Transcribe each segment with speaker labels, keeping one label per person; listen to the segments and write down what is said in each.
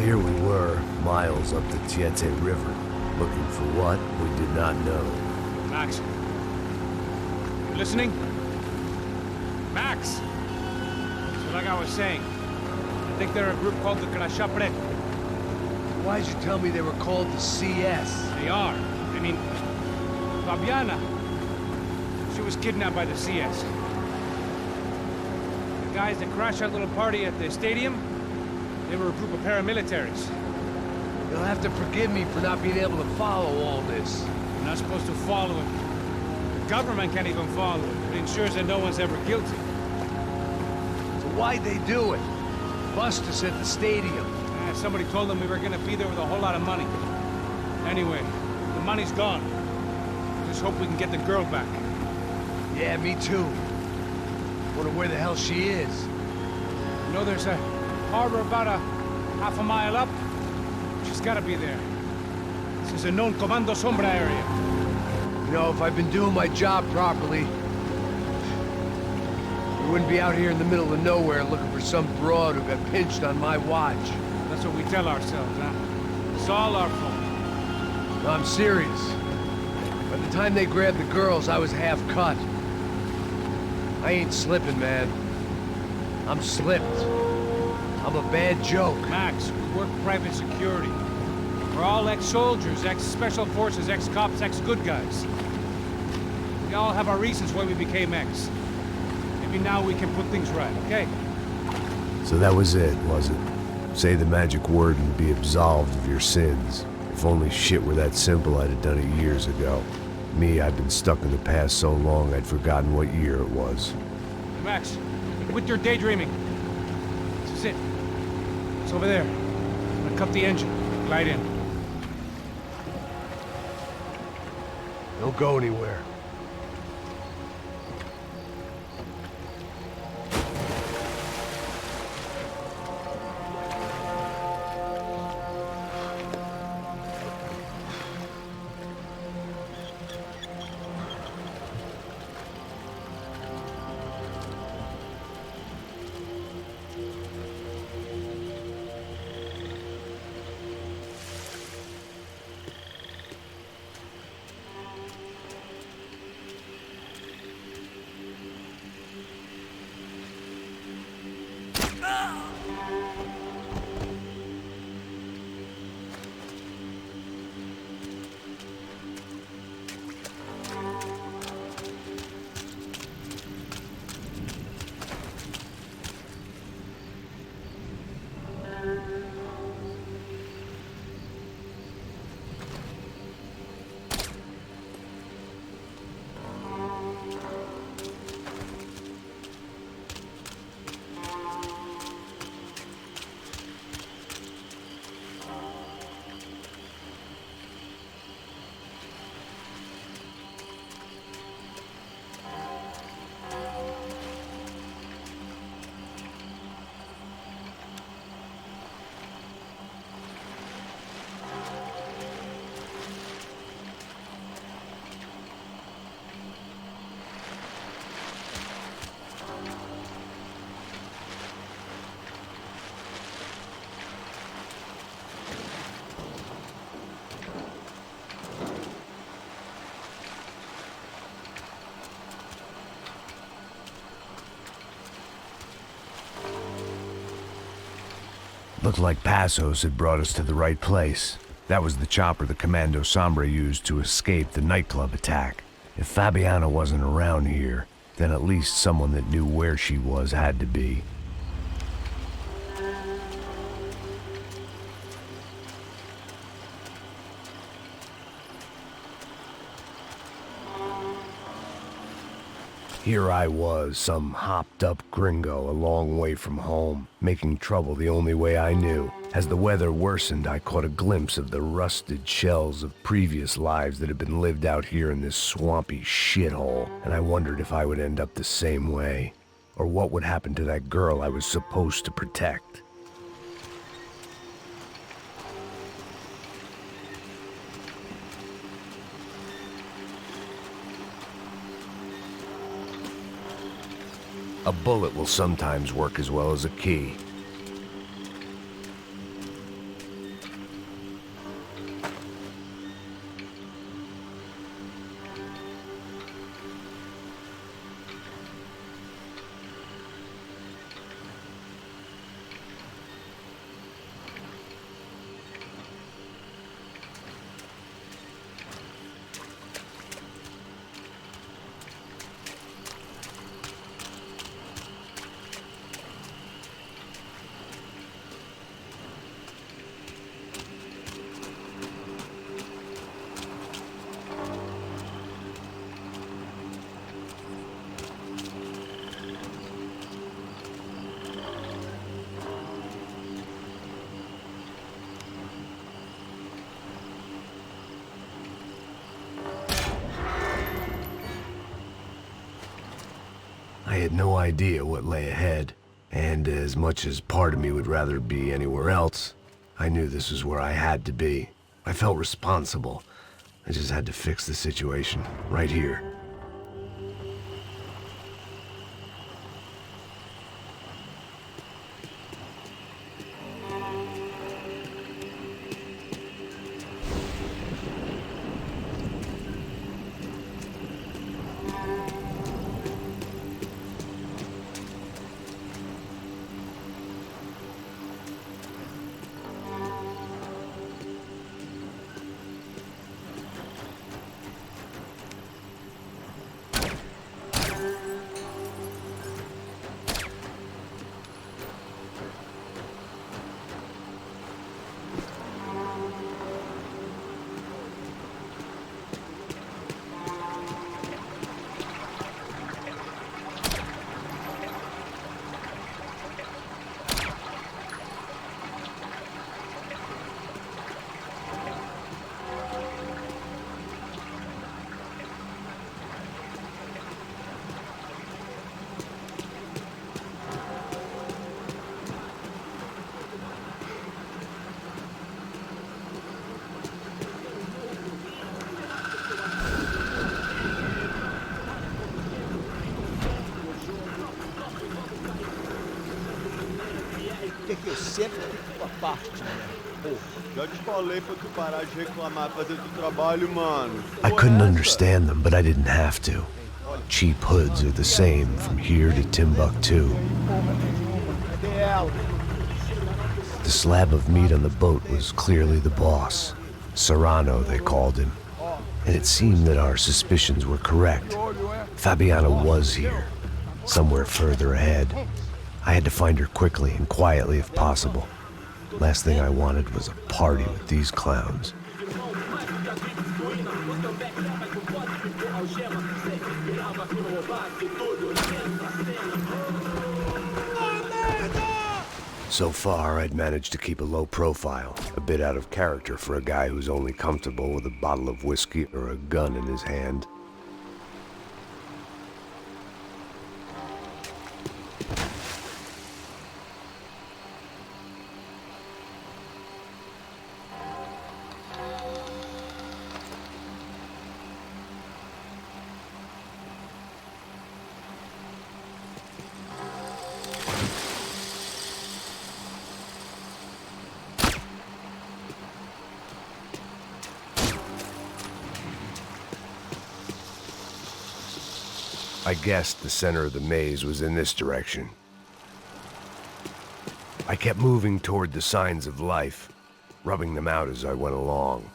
Speaker 1: here we were, miles up the Tiete River, looking for what we did not know.
Speaker 2: Max. You listening? Max! So like I was saying, I think they're a group called the Crachapre.
Speaker 1: Why'd you tell me they were called the CS?
Speaker 2: They are. I mean, Fabiana, she was kidnapped by the CS. The guys that crashed that little party at the stadium, they were a group of paramilitaries.
Speaker 1: You'll have to forgive me for not being able to follow all this.
Speaker 2: You're not supposed to follow it. The government can't even follow it. It ensures that no one's ever guilty.
Speaker 1: So why'd they do it? Bust us at the stadium.
Speaker 2: Somebody told them we were gonna be there with a whole lot of money. Anyway, the money's gone. Just hope we can get the girl back.
Speaker 1: Yeah, me too. Wonder where the hell she is.
Speaker 2: You know, there's a harbor about a half a mile up. She's gotta be there. This is a known Comando Sombra area.
Speaker 1: You know, if I'd been doing my job properly, we wouldn't be out here in the middle of nowhere looking for some broad who got pinched on my watch.
Speaker 2: That's what we tell ourselves, huh? It's all our fault.
Speaker 1: No, I'm serious. By the time they grabbed the girls, I was half cut. I ain't slipping, man. I'm slipped. I'm a bad joke.
Speaker 2: Max, we work private security. We're all ex-soldiers, ex-special forces, ex-cops, ex-good guys. We all have our reasons why we became ex. Maybe now we can put things right, okay?
Speaker 1: So that was it, was it? Say the magic word and be absolved of your sins. If only shit were that simple, I'd have done it years ago. Me, I've been stuck in the past so long, I'd forgotten what year it was.
Speaker 2: Hey, Max, quit your daydreaming. This is it. It's over there. I'm gonna cut the engine. Glide in.
Speaker 1: Don't go anywhere. Looked like Passos had brought us to the right place. That was the chopper the Comando Sombra used to escape the nightclub attack. If Fabiana wasn't around here, then at least someone that knew where she was had to be. Here I was, some hopped-up gringo a long way from home, making trouble the only way I knew. As the weather worsened, I caught a glimpse of the rusted shells of previous lives that had been lived out here in this swampy shithole, and I wondered if I would end up the same way, or what would happen to that girl I was supposed to protect. A bullet will sometimes work as well as a key. had no idea what lay ahead, and as much as part of me would rather be anywhere else, I knew this was where I had to be. I felt responsible. I just had to fix the situation, right here.
Speaker 3: Que eu sempre fico a parte, né? Pô,
Speaker 4: Já te falei pra tu parar de reclamar, fazer teu trabalho, mano.
Speaker 1: I couldn't understand them, but I didn't have to. Cheap hoods are the same from here to Timbuktu.
Speaker 3: cadê ela?
Speaker 1: The slab of meat on the boat was clearly the boss. Serrano, they called him. And it seemed that our suspicions were correct. Fabiana was here, somewhere further ahead. I had to find her quickly and quietly if possible. Last thing I wanted was a party with these clowns. So far, I'd managed to keep a low profile, a bit out of character for a guy who's only comfortable with a bottle of whiskey or a gun in his hand. I guessed the center of the maze was in this direction. I kept moving toward the signs of life, rubbing them out as I went along.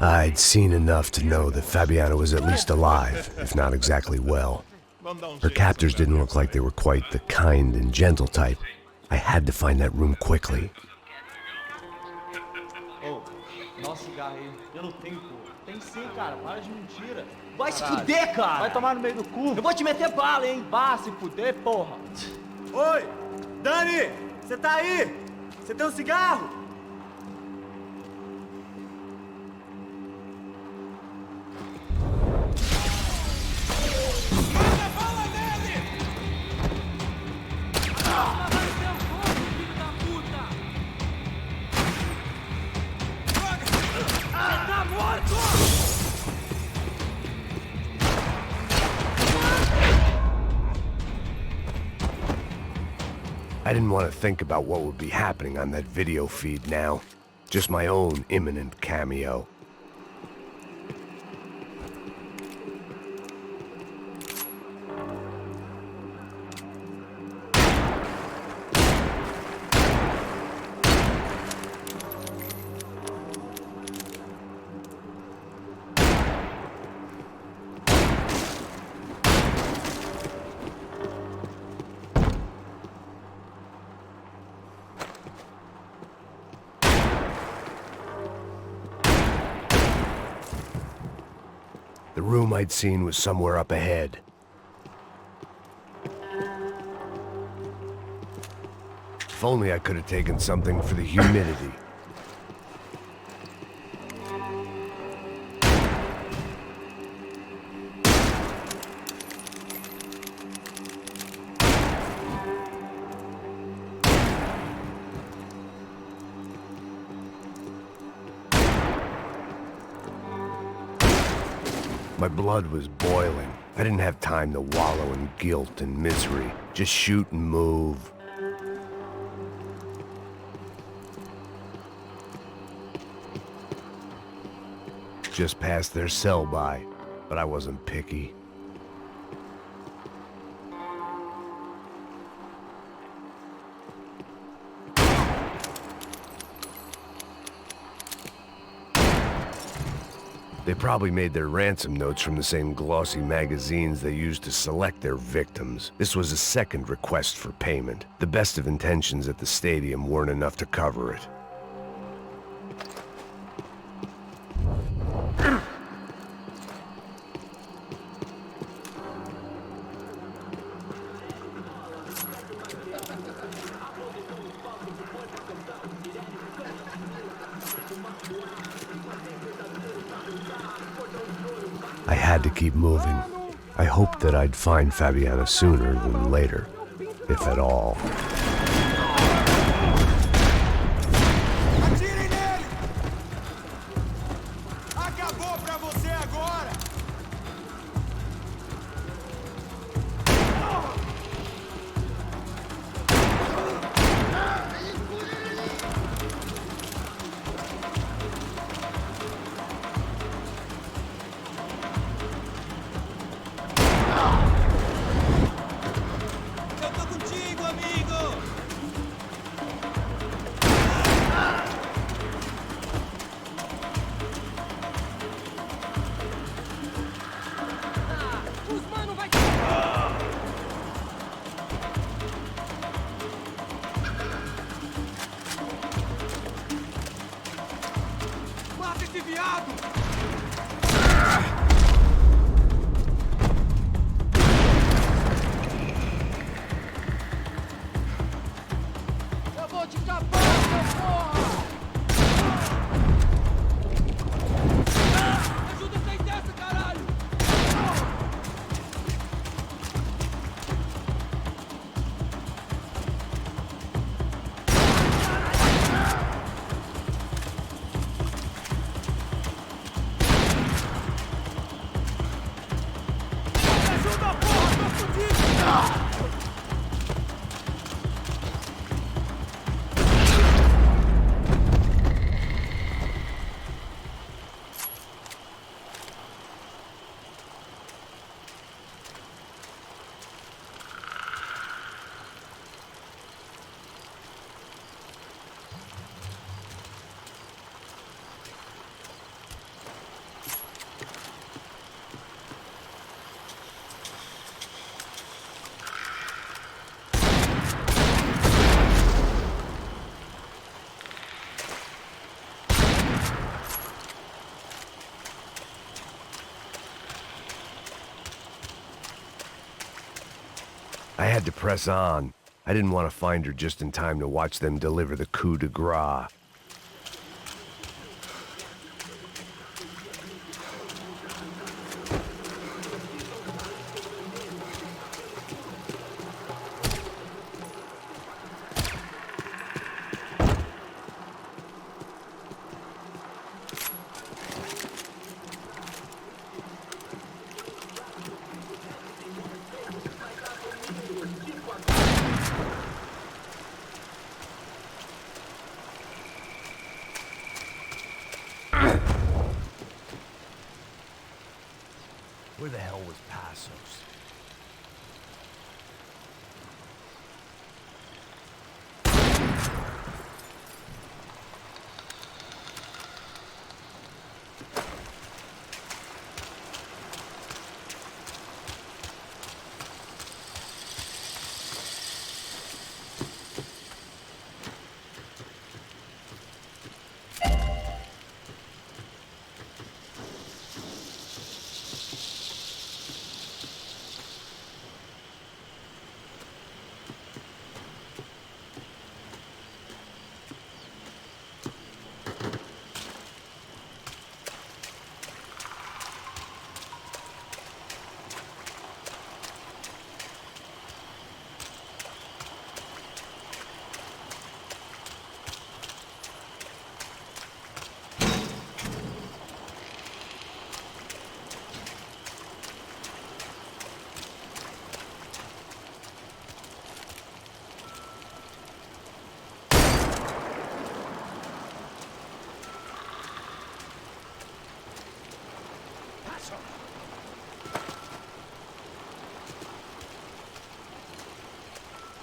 Speaker 1: I'd seen enough to know that Fabiana was at least alive, if not exactly well. Her captors didn't look like they were quite the kind and gentle type. I had to find that room quickly.
Speaker 5: Ô, nossa cigarro aí. Eu não tenho, pô. Tem sim, cara. Para de mentira.
Speaker 3: Vai se
Speaker 5: Caralho.
Speaker 3: fuder, cara!
Speaker 5: Vai tomar no meio do cu.
Speaker 3: Eu vou te meter bala, hein?
Speaker 5: Vá se fuder, porra.
Speaker 4: Oi! Dani! Você tá aí? Você tem um cigarro?
Speaker 1: I didn't want to think about what would be happening on that video feed now. Just my own imminent cameo. The room I'd seen was somewhere up ahead. If only I could have taken something for the humidity. My blood was boiling. I didn't have time to wallow in guilt and misery. Just shoot and move. Just passed their sell-by, but I wasn't picky. They probably made their ransom notes from the same glossy magazines they used to select their victims. This was a second request for payment. The best of intentions at the stadium weren't enough to cover it. I had to keep moving. I hoped that I'd find Fabiana sooner than later, if at all.
Speaker 4: Atirem nele! Acabou pra você agora! Eu tô contigo, amigo! Mata esse viado! Eu vou te capar, seu porra! Ajuda a sair dessa, caralho! Ajuda, porra! Tô fudido!
Speaker 1: I had to press on. I didn't want to find her just in time to watch them deliver the coup de grace. Where the hell was Passos?
Speaker 2: yourself.